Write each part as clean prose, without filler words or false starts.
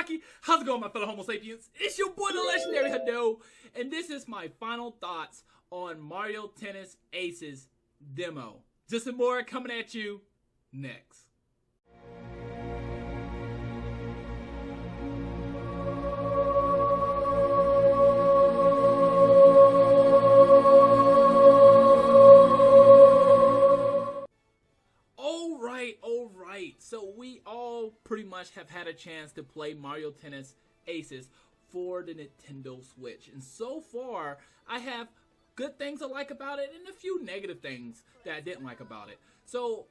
Rocky. How's it going, my fellow Homo sapiens? It's your boy, the legendary Hadou, and this is my final thoughts on Mario Tennis Aces demo. Just some more coming at you next. Alright, so we all pretty much have had a chance to play Mario Tennis Aces for the Nintendo Switch. And so far, I have good things I like about it and a few negative things that I didn't like about it. So,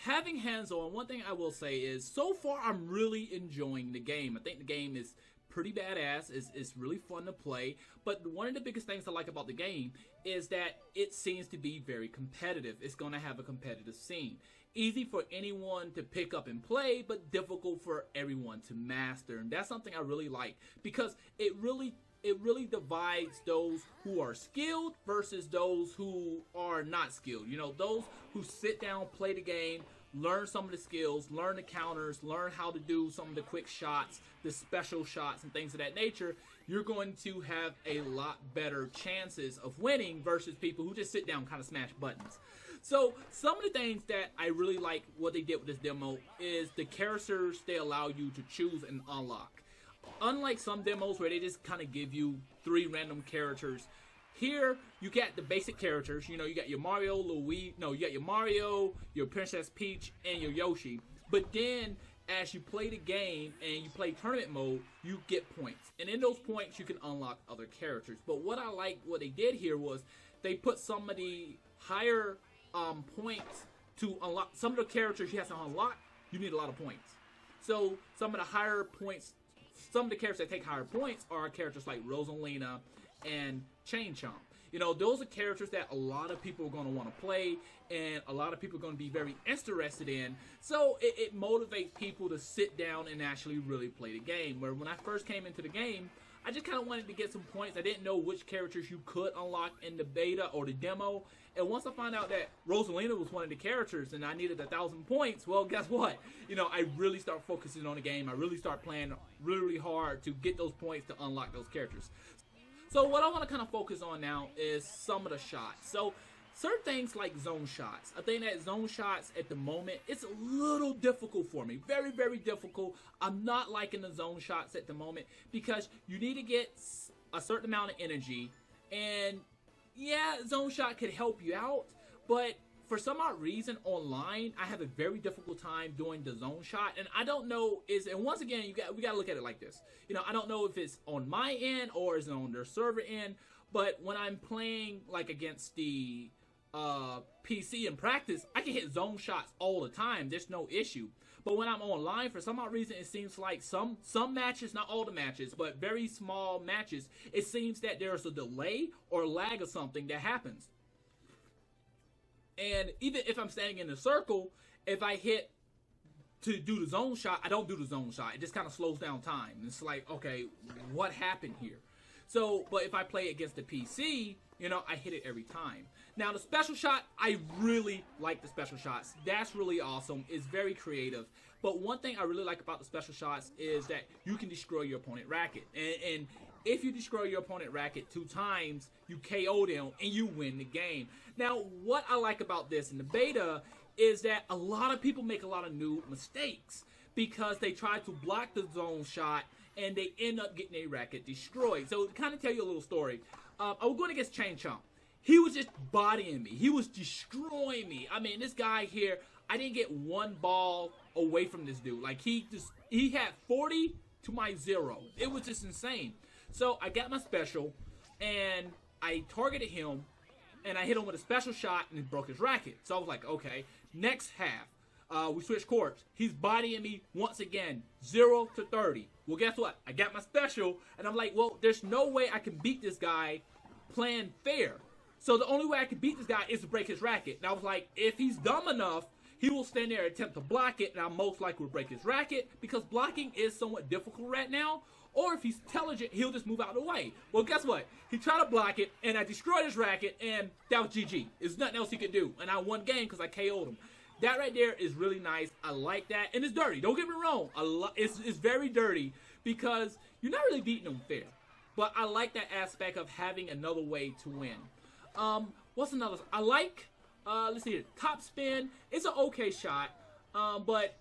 having hands-on, one thing I will say is, so far I'm really enjoying the game. I think the game is pretty badass. It's really fun to play. But one of the biggest things I like about the game is that it seems to be very competitive. It's going to have a competitive scene. Easy for anyone to pick up and play, but difficult for everyone to master. And that's something I really like, because it really divides those who are skilled versus those who are not skilled. You know, those who sit down, play the game, learn some of the skills, learn the counters, learn how to do some of the quick shots, the special shots, and things of that nature. You're going to have a lot better chances of winning versus people who just sit down and kind of smash buttons. So, some of the things that I really like what they did with this demo is the characters they allow you to choose and unlock. Unlike some demos where they just kind of give you 3 random characters, here you got the basic characters. You know, you got your Mario, you got your Mario, your Princess Peach, and your Yoshi. But then, as you play the game and you play tournament mode, you get points. And in those points, you can unlock other characters. But what I like what they did here was they put some of the higher points to unlock. Some of the characters you have to unlock, you need a lot of points. So some of the higher points, some of the characters that take higher points are characters like Rosalina and Chain Chomp. You know, those are characters that a lot of people are going to want to play, and a lot of people are going to be very interested in. So it motivates people to sit down and actually really play the game. Where when I first came into the game, I just kind of wanted to get some points. I didn't know which characters you could unlock in the beta or the demo. And once I found out that Rosalina was one of the characters and I needed 1,000 points, well, guess what? You know, I really start focusing on the game. I really start playing really hard to get those points to unlock those characters. So what I want to kind of focus on now is some of the shots. So certain things like zone shots. I think that zone shots at the moment, it's a little difficult for me. Very difficult. I'm not liking the zone shots at the moment because you need to get a certain amount of energy. And yeah, zone shot could help you out, but for some odd reason online, I have a very difficult time doing the zone shot, and I don't know and once again, we gotta look at it like this. You know, I don't know if it's on my end or is it on their server end, but when I'm playing like against the PC in practice, I can hit zone shots all the time. There's no issue. But when I'm online, for some odd reason, it seems like some matches, not all the matches, but very small matches, it seems that there's a delay or lag or something that happens. And even if I'm standing in a circle, if I hit to do the zone shot, I don't do the zone shot. It just kind of slows down time. It's like, okay, what happened here? So, but if I play against the PC, you know, I hit it every time. Now, the special shot, I really like the special shots. That's really awesome. It's very creative. But one thing I really like about the special shots is that you can destroy your opponent racket. And if you destroy your opponent racket 2 times, you KO them and you win the game. Now, what I like about this in the beta is that a lot of people make a lot of new mistakes because they try to block the zone shot and they end up getting their racket destroyed. So to kind of tell you a little story, I was going against Chain Chomp. He was just bodying me. He was destroying me. I mean, this guy here, I didn't get one ball away from this dude. Like, he had 40 to my 0. It was just insane. So I got my special, and I targeted him, and I hit him with a special shot, and it broke his racket. So I was like, okay, next half, we switched courts. He's bodying me once again, 0 to 30. Well, guess what? I got my special, and I'm like, well, there's no way I can beat this guy playing fair. So the only way I can beat this guy is to break his racket. And I was like, if he's dumb enough, he will stand there and attempt to block it, and I most likely will break his racket, because blocking is somewhat difficult right now. Or if he's intelligent, he'll just move out of the way. Well, guess what? He tried to block it, and I destroyed his racket, and that was GG. There's nothing else he could do. And I won game because I KO'd him. That right there is really nice. I like that. And it's dirty. Don't get me wrong. It's very dirty because you're not really beating them fair. But I like that aspect of having another way to win. What's another? I like, let's see here. Top spin. It's an okay shot. But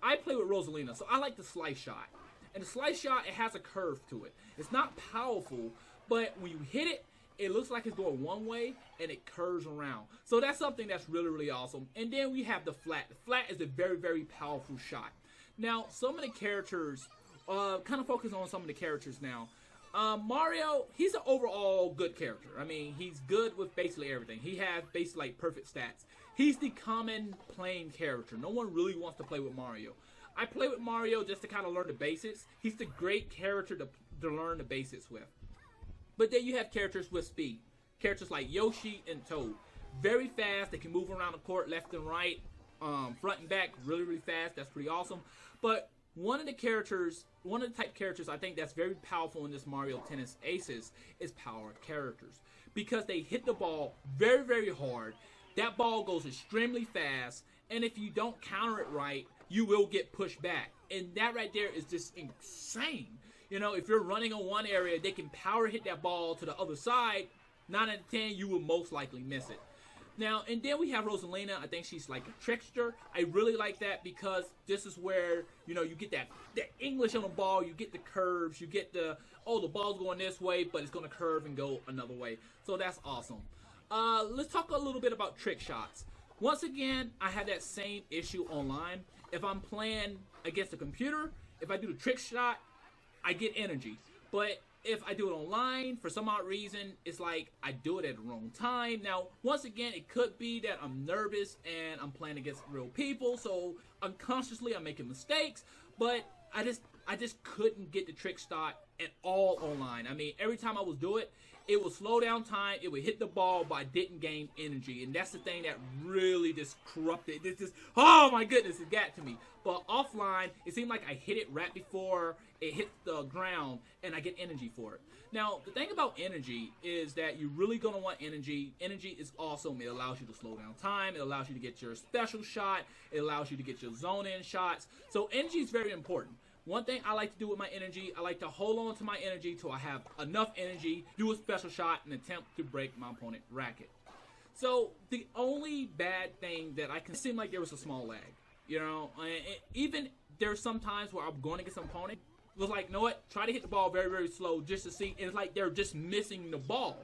I play with Rosalina, so I like the slice shot. And the slice shot, it has a curve to it. It's not powerful, but when you hit it, it looks like it's going one way, and it curves around. So that's something that's really, really awesome. And then we have the flat. The flat is a very, very powerful shot. Now, some of the characters, kind of focus on some of the characters now. Mario, he's an overall good character. I mean, he's good with basically everything. He has basically like perfect stats. He's the common playing character. No one really wants to play with Mario. I play with Mario just to kind of learn the basics. He's the great character to learn the basics with. But then you have characters with speed. Characters like Yoshi and Toad. Very fast. They can move around the court left and right, front and back really, really fast. That's pretty awesome. But one of the type characters I think that's very powerful in this Mario Tennis Aces is power characters. Because they hit the ball very, very hard. That ball goes extremely fast. And if you don't counter it right, you will get pushed back. And that right there is just insane. You know, if you're running on one area, they can power hit that ball to the other side. 9 out of 10, you will most likely miss it. Now, and then we have Rosalina. I think she's like a trickster. I really like that because this is where, you know, you get that English on the ball. You get the curves. You get the ball's going this way, but it's going to curve and go another way. So that's awesome. Let's talk a little bit about trick shots. Once again, I have that same issue online. If I'm playing against a computer, if I do the trick shot, I get energy. But if I do it online, for some odd reason, it's like I do it at the wrong time. Now, once again, it could be that I'm nervous and I'm playing against real people, so unconsciously I'm making mistakes. But I just couldn't get the trick shot at all online. I mean, every time I would do it, it would slow down time, it would hit the ball, but I didn't gain energy. And that's the thing that really just corrupted. Oh my goodness, it got to me. But offline, it seemed like I hit it right before it hit the ground, and I get energy for it. Now, the thing about energy is that you're really going to want energy. Energy is awesome. It allows you to slow down time. It allows you to get your special shot. It allows you to get your zone-in shots. So energy is very important. One thing I like to do with my energy, I like to hold on to my energy till I have enough energy, do a special shot, and attempt to break my opponent's racket. So the only bad thing that I can seem like there was a small lag. You know, even there's some times where I'm going against an opponent, it was like, you know what, try to hit the ball very, very slow just to see, and it's like they're just missing the ball.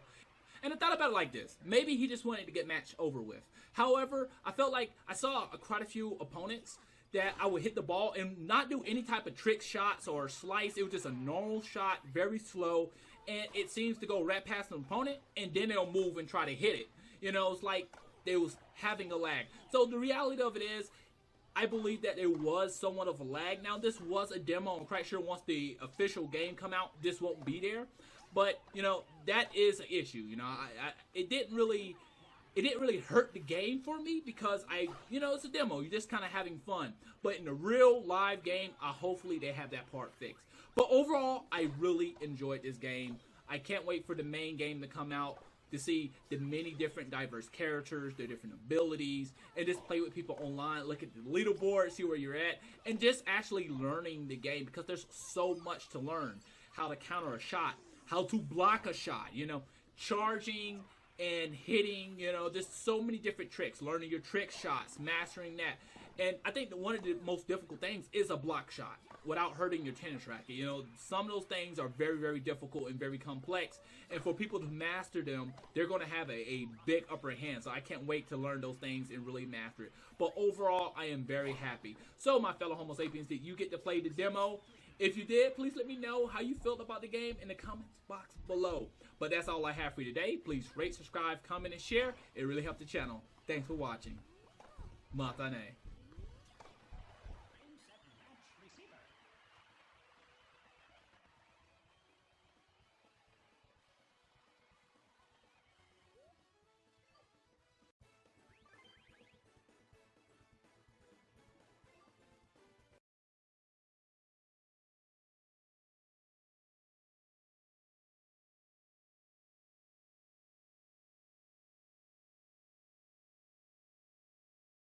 And I thought about it like this. Maybe he just wanted to get match over with. However, I felt like I saw quite a few opponents that I would hit the ball and not do any type of trick shots or slice. It was just a normal shot, very slow, and it seems to go right past the opponent, and then they'll move and try to hit it. You know, it's like they was having a lag. So the reality of it is, I believe that there was somewhat of a lag. Now, this was a demo. I'm quite sure once the official game come out, this won't be there. But, you know, that is an issue. You know, it didn't really hurt the game for me because you know, it's a demo. You're just kind of having fun. But in the real live game, hopefully they have that part fixed. But overall, I really enjoyed this game. I can't wait for the main game to come out to see the many different diverse characters, their different abilities, and just play with people online, look at the leaderboard, see where you're at, and just actually learning the game because there's so much to learn. How to counter a shot, how to block a shot, you know, charging and hitting, you know, there's so many different tricks, learning your trick shots, mastering that. And I think that one of the most difficult things is a block shot without hurting your tennis racket. You know, some of those things are very, very difficult and very complex. And for people to master them, they're going to have a big upper hand. So I can't wait to learn those things and really master it. But overall, I am very happy. So my fellow Homo sapiens, did you get to play the demo? If you did, please let me know how you felt about the game in the comments box below. But that's all I have for you today. Please rate, subscribe, comment, and share. It really helps the channel. Thanks for watching. Matane.